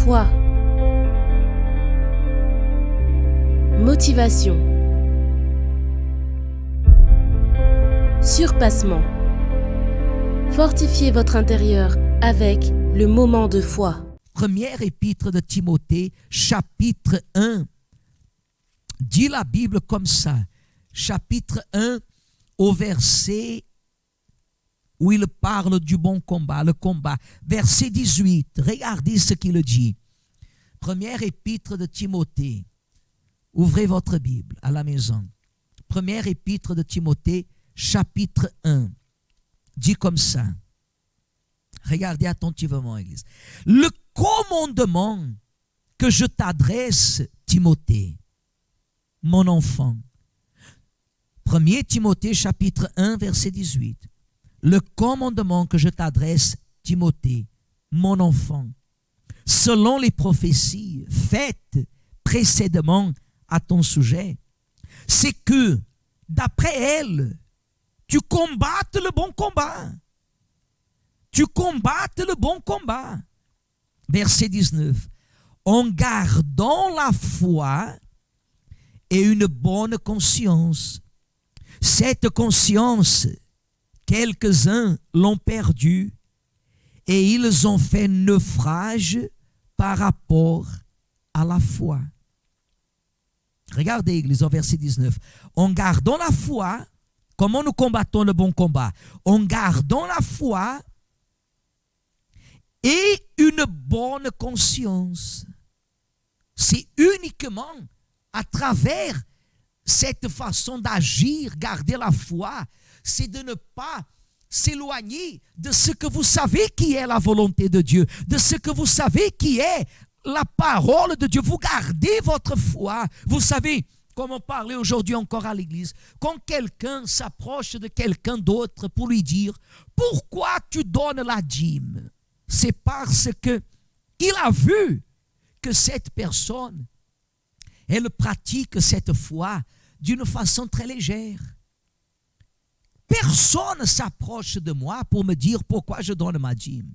Foi. Motivation. Surpassement. Fortifiez votre intérieur avec le moment de foi. Première épître de Timothée, chapitre 1. Dit la Bible comme ça. Chapitre 1, au verset où il parle du bon combat, le combat. Verset 18, regardez ce qu'il dit. Première épître de Timothée. Ouvrez votre Bible à la maison. Première épître de Timothée, chapitre 1. Dit comme ça. Regardez attentivement, Église. Le commandement que je t'adresse, Timothée, mon enfant. 1 Timothée, chapitre 1, verset 18. Le commandement que je t'adresse, Timothée, mon enfant, selon les prophéties faites précédemment à ton sujet, c'est que, d'après elles, tu combattes le bon combat. Tu combattes le bon combat. Verset 19. En gardant la foi et une bonne conscience. Cette conscience, quelques-uns l'ont perdue et ils ont fait naufrage par rapport à la foi. Regardez, Église, au verset 19. En gardant la foi, comment nous combattons le bon combat? En gardant la foi et une bonne conscience. C'est uniquement à travers cette façon d'agir, garder la foi, c'est de ne pas s'éloigner de ce que vous savez qui est la volonté de Dieu, de ce que vous savez qui est la parole de Dieu. Vous gardez votre foi. Vous savez, comme on parlait aujourd'hui encore à l'église, quand quelqu'un s'approche de quelqu'un d'autre pour lui dire « Pourquoi tu donnes la dîme ?» C'est parce que il a vu que cette personne, elle pratique cette foi d'une façon très légère. Personne ne s'approche de moi pour me dire pourquoi je donne ma dîme.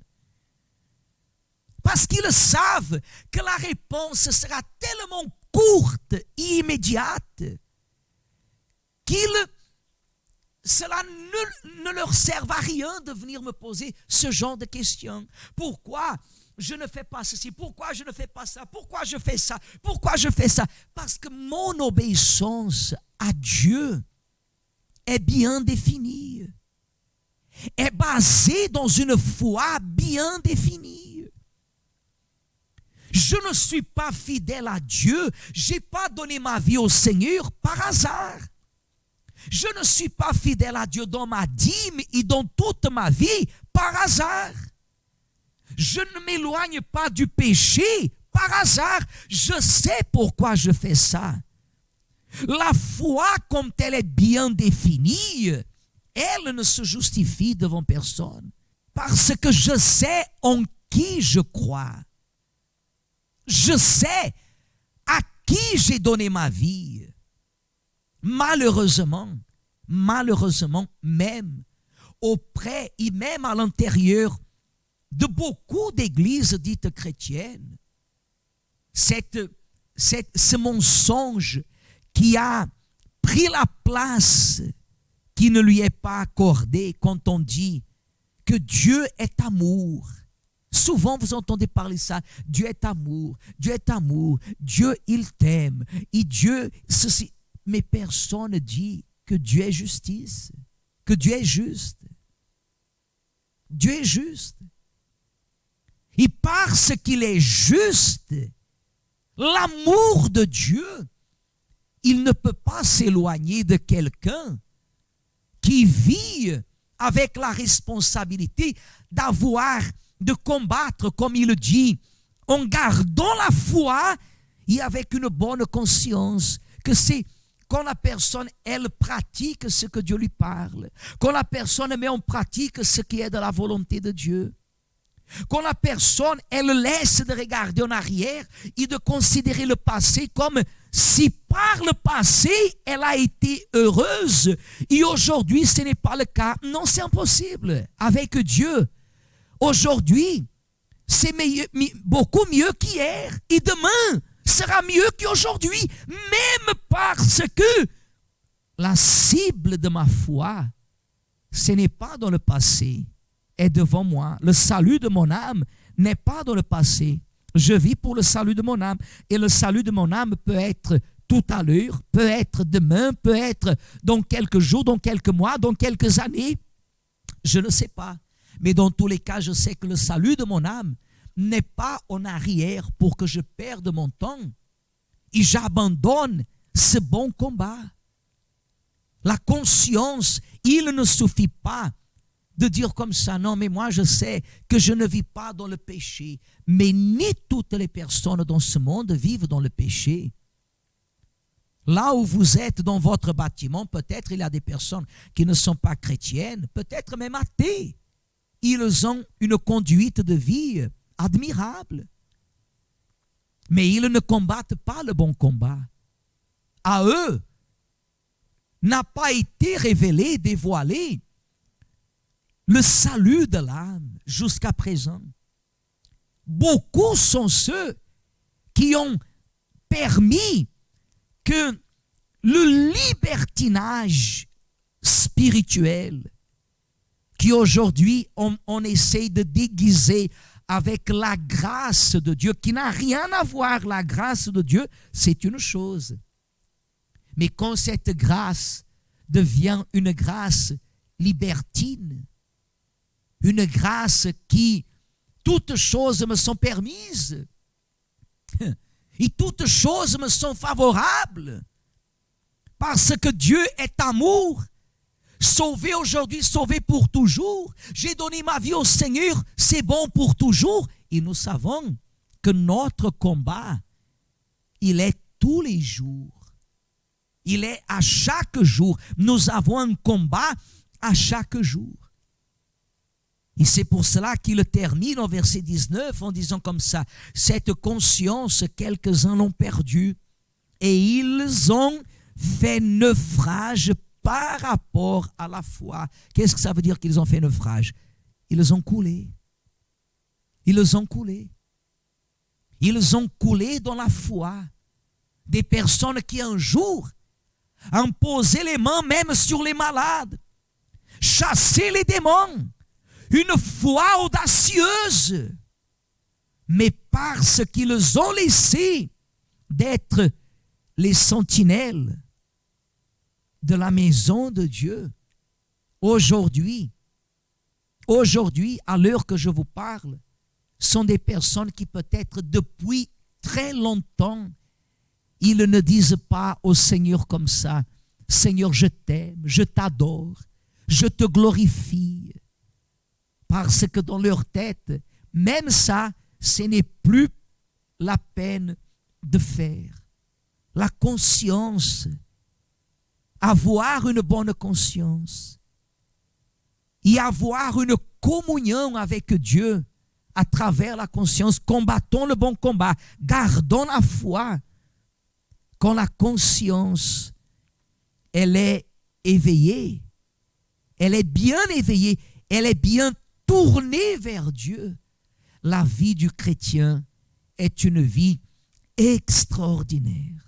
Parce qu'ils savent que la réponse sera tellement courte et immédiate cela ne leur sert à rien de venir me poser ce genre de questions. Pourquoi je ne fais pas ceci? Pourquoi je ne fais pas ça? Pourquoi je fais ça? Pourquoi je fais ça? Parce que mon obéissance à Dieu est bien définie, est basée dans une foi bien définie. Je ne suis pas fidèle à Dieu, je n'ai pas donné ma vie au Seigneur par hasard. Je ne suis pas fidèle à Dieu dans ma dîme et dans toute ma vie par hasard. Je ne m'éloigne pas du péché par hasard. Je sais pourquoi je fais ça. La foi, comme elle est bien définie, elle ne se justifie devant personne. Parce que je sais en qui je crois. Je sais à qui j'ai donné ma vie. Malheureusement, même auprès et même à l'intérieur de beaucoup d'églises dites chrétiennes, ce mensonge qui a pris la place qui ne lui est pas accordée quand on dit que Dieu est amour. Souvent vous entendez parler ça, Dieu est amour, Dieu il t'aime, et Dieu ceci. Mais personne ne dit que Dieu est justice, que Dieu est juste. Dieu est juste. Et parce qu'il est juste, l'amour de Dieu, il ne peut pas s'éloigner de quelqu'un qui vit avec la responsabilité de combattre, comme il dit, en gardant la foi et avec une bonne conscience, que c'est quand la personne, elle pratique ce que Dieu lui parle. Quand la personne met en pratique ce qui est de la volonté de Dieu. Quand la personne, elle laisse de regarder en arrière et de considérer le passé comme si par le passé, elle a été heureuse et aujourd'hui, ce n'est pas le cas. Non, c'est impossible. Avec Dieu, aujourd'hui, c'est beaucoup mieux qu'hier. Et demain sera mieux qu'aujourd'hui. Même parce que la cible de ma foi, ce n'est pas dans le passé, est devant moi. Le salut de mon âme n'est pas dans le passé. Je vis pour le salut de mon âme. Et le salut de mon âme peut être tout à l'heure, peut être demain, peut être dans quelques jours, dans quelques mois, dans quelques années. Je ne sais pas. Mais dans tous les cas, je sais que le salut de mon âme n'est pas en arrière pour que je perde mon temps et j'abandonne ce bon combat. La conscience, il ne suffit pas de dire comme ça, non, mais moi je sais que je ne vis pas dans le péché. Mais ni toutes les personnes dans ce monde vivent dans le péché. Là où vous êtes dans votre bâtiment, peut-être il y a des personnes qui ne sont pas chrétiennes, peut-être même athées. Ils ont une conduite de vie admirable. Mais ils ne combattent pas le bon combat. À eux, n'a pas été révélé, dévoilé le salut de l'âme jusqu'à présent. Beaucoup sont ceux qui ont permis que le libertinage spirituel qui aujourd'hui on essaie de déguiser avec la grâce de Dieu, qui n'a rien à voir, la grâce de Dieu, c'est une chose. Mais quand cette grâce devient une grâce libertine, une grâce qui, toutes choses me sont permises, et toutes choses me sont favorables, parce que Dieu est amour, sauvé aujourd'hui, sauvé pour toujours, j'ai donné ma vie au Seigneur, c'est bon pour toujours, et nous savons que notre combat, il est tous les jours. Il est à chaque jour. Nous avons un combat à chaque jour. Et c'est pour cela qu'il termine au verset 19 en disant comme ça, cette conscience, quelques-uns l'ont perdue et ils ont fait naufrage par rapport à la foi. Qu'est-ce que ça veut dire qu'ils ont fait naufrage? Ils ont coulé. Ils ont coulé. Ils ont coulé dans la foi. Des personnes qui un jour ont posé les mains même sur les malades, chassé les démons, une foi audacieuse, mais parce qu'ils ont laissé d'être les sentinelles de la maison de Dieu, aujourd'hui, à l'heure que je vous parle, sont des personnes qui peut-être depuis très longtemps, ils ne disent pas au Seigneur comme ça, Seigneur, je t'aime, je t'adore, je te glorifie. Parce que dans leur tête, même ça, ce n'est plus la peine de faire. La conscience, avoir une bonne conscience et avoir une communion avec Dieu à travers la conscience, combattons le bon combat, gardons la foi. Quand la conscience, elle est éveillée, elle est bien éveillée, elle est bien tournée vers Dieu, la vie du chrétien est une vie extraordinaire.